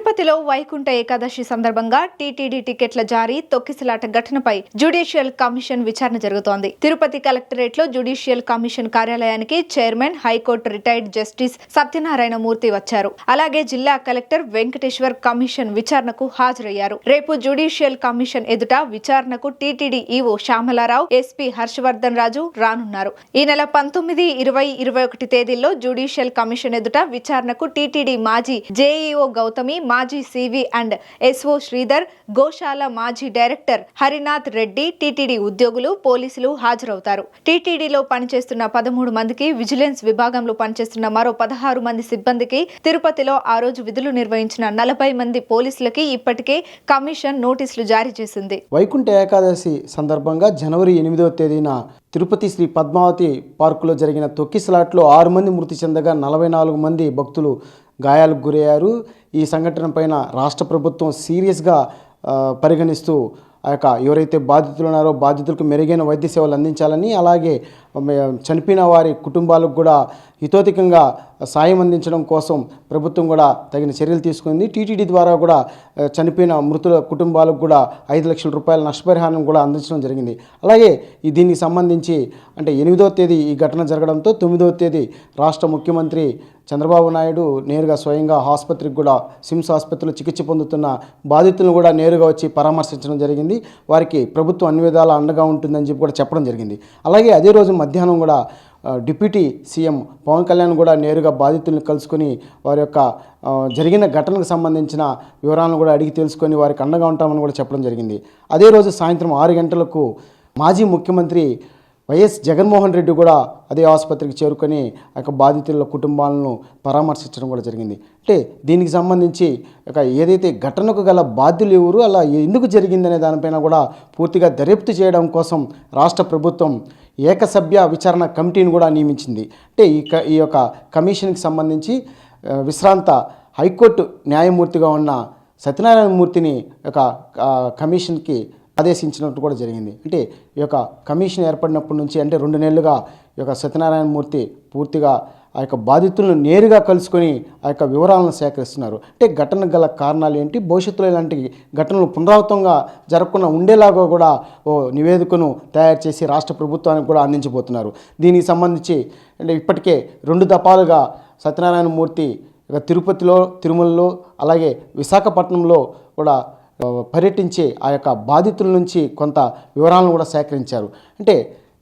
తిరుపతిలో వైకుంఠ ఏకాదశి సందర్భంగా టీటీడీ టికెట్ల జారీ తొక్కిసలాట ఘటనపై జ్యుడిషియల్ కమిషన్ విచారణ జరుగుతోంది. తిరుపతి కలెక్టరేట్లో జ్యుడిషియల్ కమిషన్ కార్యాలయానికి chairman, high court retired justice Satyanarayana Murthy వచ్చారు. అలాగే జిల్లా కలెక్టర్ వెంకటేశ్వర్ కమిషన్ విచారణకు హాజరయ్యారు. రేపు జ్యుడిషియల్ కమిషన్ ఎదుట విచారణకు TTD EO Shyamalarao, SP Harshavardhan Raju రానున్నారు. ఈ నెల 19, 20, 21 తేదీల్లో జ్యుడిషియల్ కమిషన్ ఎదుట విచారణకు టీటీడీ మాజీ జేఈఓ గౌతమి, మాజీ సివి అండ్ ఎస్ఓ శ్రీధర్, గోశాల మాజీ డైరెక్టర్ హరినాథ్ రెడ్డి, టీటీడీ ఉద్యోగులు, పోలీసులు హాజరవుతారు. టీటీడీలో పనిచేస్తున్న 13 మందికి, విజిలెన్స్ విభాగంలో పనిచేస్తున్న మరో 16 మంది సిబ్బందికి, తిరుపతిలో ఆ రోజు విధులు నిర్వహించిన 40 మంది పోలీసులకి ఇప్పటికే కమిషన్ నోటీసులు జారీ చేసింది. వైకుంఠ ఏకాదశి సందర్భంగా జనవరి 8వ తేదీన తిరుపతి శ్రీ పద్మావతి పార్కులో జరిగిన తొక్కిసలాట్లో 6 మంది మృతి చెందగా 44 మంది భక్తులు గాయాలకు గురయ్యారు. ఈ సంఘటన పైన రాష్ట్ర ప్రభుత్వం సీరియస్గా పరిగణిస్తూ ఆ యొక్క ఎవరైతే బాధితులు ఉన్నారో బాధితులకు మెరుగైన వైద్య సేవలు అందించాలని, అలాగే చనిపోయిన వారి కుటుంబాలకు కూడా హితోధికంగా సాయం అందించడం కోసం ప్రభుత్వం కూడా తగిన చర్యలు తీసుకుంది. టీటీడీ ద్వారా కూడా చనిపోయిన మృతుల కుటుంబాలకు కూడా 5 లక్షల రూపాయల నష్టపరిహారం కూడా అందించడం జరిగింది. అలాగే దీనికి సంబంధించి అంటే 8వ తేదీ ఈ ఘటన జరగడంతో 9వ తేదీ రాష్ట్ర ముఖ్యమంత్రి చంద్రబాబు నాయుడు నేరుగా స్వయంగా ఆసుపత్రికి కూడా, సిమ్స్ ఆసుపత్రిలో చికిత్స పొందుతున్న బాధితులను కూడా నేరుగా వచ్చి పరామర్శించడం జరిగింది. వారికి ప్రభుత్వం అన్ని విధాలా అండగా ఉంటుందని చెప్పి కూడా చెప్పడం జరిగింది. అలాగే అదే రోజు మధ్యాహ్నం కూడా డిప్యూటీ సీఎం పవన్ కళ్యాణ్ కూడా నేరుగా బాధితులను కలుసుకొని వారి యొక్క జరిగిన ఘటనకు సంబంధించిన వివరాలను కూడా అడిగి తెలుసుకొని వారికి అండగా ఉంటామని కూడా చెప్పడం జరిగింది. అదే రోజు సాయంత్రం 6 గంటలకు మాజీ ముఖ్యమంత్రి వైఎస్ జగన్మోహన్ రెడ్డి కూడా అదే ఆసుపత్రికి చేరుకొని ఆ యొక్క బాధితుల కుటుంబాలను పరామర్శించడం కూడా జరిగింది. అంటే దీనికి సంబంధించి ఏదైతే ఘటనకు గల బాధ్యులు ఎవరు, అలా ఎందుకు జరిగిందనే దానిపైన కూడా పూర్తిగా దర్యాప్తు చేయడం కోసం రాష్ట్ర ప్రభుత్వం ఏకసభ్య విచారణ కమిటీని కూడా నియమించింది. అంటే ఈ యొక్క కమిషన్కి సంబంధించి విశ్రాంత హైకోర్టు న్యాయమూర్తిగా ఉన్న సత్యనారాయణ మూర్తిని ఒక కమిషన్కి ఆదేశించినట్టు కూడా జరిగింది. అంటే ఈ యొక్క కమిషన్ ఏర్పడినప్పటి నుంచి అంటే 2 నెలలుగా ఈ యొక్క సత్యనారాయణ మూర్తి పూర్తిగా ఆ యొక్క బాధితులను నేరుగా కలుసుకొని ఆ యొక్క వివరాలను సేకరిస్తున్నారు. అంటే ఘటనకు గల కారణాలు ఏంటి, భవిష్యత్తులో ఇలాంటి ఘటనలు పునరావృతంగా జరగకుండా ఉండేలాగా కూడా నివేదికను తయారు చేసి రాష్ట్ర ప్రభుత్వానికి కూడా అందించబోతున్నారు. దీనికి సంబంధించి అంటే ఇప్పటికే 2 దఫాలుగా సత్యనారాయణ మూర్తి తిరుపతిలో, తిరుమలలో, అలాగే విశాఖపట్నంలో కూడా పర్యటించి ఆ యొక్క బాధితుల నుంచి కొంత వివరాలను కూడా సేకరించారు. అంటే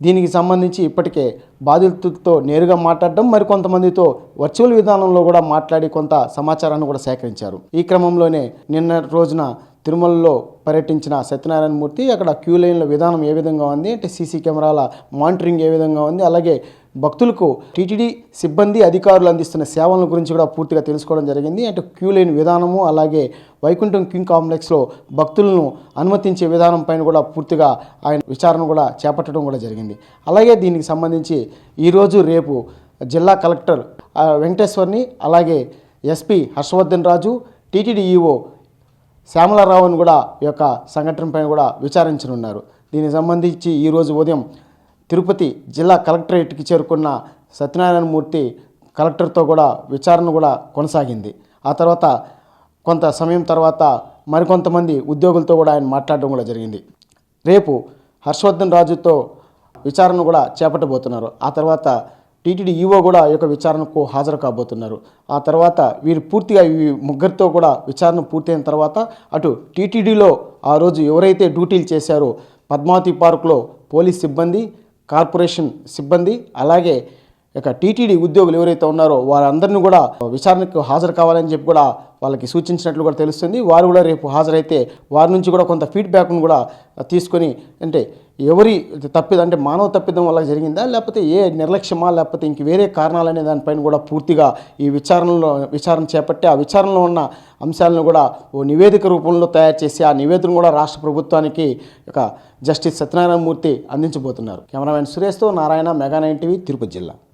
దీనికి సంబంధించి ఇప్పటికే బాధితులతో నేరుగా మాట్లాడడం, మరికొంతమందితో వర్చువల్ విధానంలో కూడా మాట్లాడి కొంత సమాచారాన్ని కూడా సేకరించారు. ఈ క్రమంలోనే నిన్న రోజున తిరుమలలో పర్యటించిన సత్యనారాయణ మూర్తి అక్కడ క్యూ లైన్ల విధానం ఏ విధంగా ఉంది, అంటే సీసీ కెమెరాల మానిటరింగ్ ఏ విధంగా ఉంది, అలాగే భక్తులకు టీటీడీ సిబ్బంది, అధికారులు అందిస్తున్న సేవల గురించి కూడా పూర్తిగా తెలుసుకోవడం జరిగింది. అంటే క్యూ లైన్ విధానము, అలాగే వైకుంఠం క్యూన్ కాంప్లెక్స్లో భక్తులను అనుమతించే విధానం పైన కూడా పూర్తిగా ఆయన విచారణ కూడా చేపట్టడం కూడా జరిగింది. అలాగే దీనికి సంబంధించి ఈరోజు రేపు జిల్లా కలెక్టర్ వెంకటేశ్వర్ని, అలాగే ఎస్పీ హర్షవర్ధన్ రాజు, టీటీడీ ఈవో శ్యామలారావుని కూడా ఈ యొక్క సంఘటన పైన కూడా విచారించనున్నారు. దీనికి సంబంధించి ఈరోజు ఉదయం తిరుపతి జిల్లా కలెక్టరేట్కి చేరుకున్న సత్యనారాయణ మూర్తి కలెక్టర్తో కూడా విచారణ కూడా కొనసాగింది. ఆ తర్వాత కొంత సమయం తర్వాత మరికొంతమంది ఉద్యోగులతో కూడా ఆయన మాట్లాడడం కూడా జరిగింది. రేపు హర్షవర్ధన్ రాజుతో విచారణ కూడా చేపట్టబోతున్నారు. ఆ తర్వాత టీటీడీ ఈవో కూడా ఈ యొక్క విచారణకు హాజరు కాబోతున్నారు. ఆ తర్వాత వీరు పూర్తిగా ఈ ముగ్గురితో కూడా విచారణ పూర్తయిన తర్వాత అటు టీటీడీలో ఆ రోజు ఎవరైతే డ్యూటీలు చేశారో పద్మావతి పార్కులో పోలీస్ సిబ్బంది, కార్పొరేషన్ సిబ్బంది, అలాగే ఇక టీటీడీ ఉద్యోగులు ఎవరైతే ఉన్నారో వారందరినీ కూడా విచారణకు హాజరు కావాలని చెప్పి కూడా వాళ్ళకి సూచించినట్లు కూడా తెలుస్తుంది. వారు కూడా రేపు హాజరైతే వారి నుంచి కూడా కొంత ఫీడ్బ్యాక్ను కూడా తీసుకొని, అంటే ఎవరి తప్పిదం, అంటే మానవ తప్పిదం వల్ల జరిగిందా, లేకపోతే ఏ నిర్లక్ష్యమా, లేకపోతే ఇంక వేరే కారణాలనే దానిపైన కూడా పూర్తిగా ఈ విచారణ చేపట్టి ఆ విచారణలో ఉన్న అంశాలను కూడా ఓ నివేదిక రూపంలో తయారు చేసి ఆ నివేదికను కూడా రాష్ట్ర ప్రభుత్వానికి ఒక జస్టిస్ సత్యనారాయణ మూర్తి అందించబోతున్నారు. కెమెరామెన్ సురేష్తో నారాయణ, మెగా 9 టీవీ, తిరుపతి జిల్లా.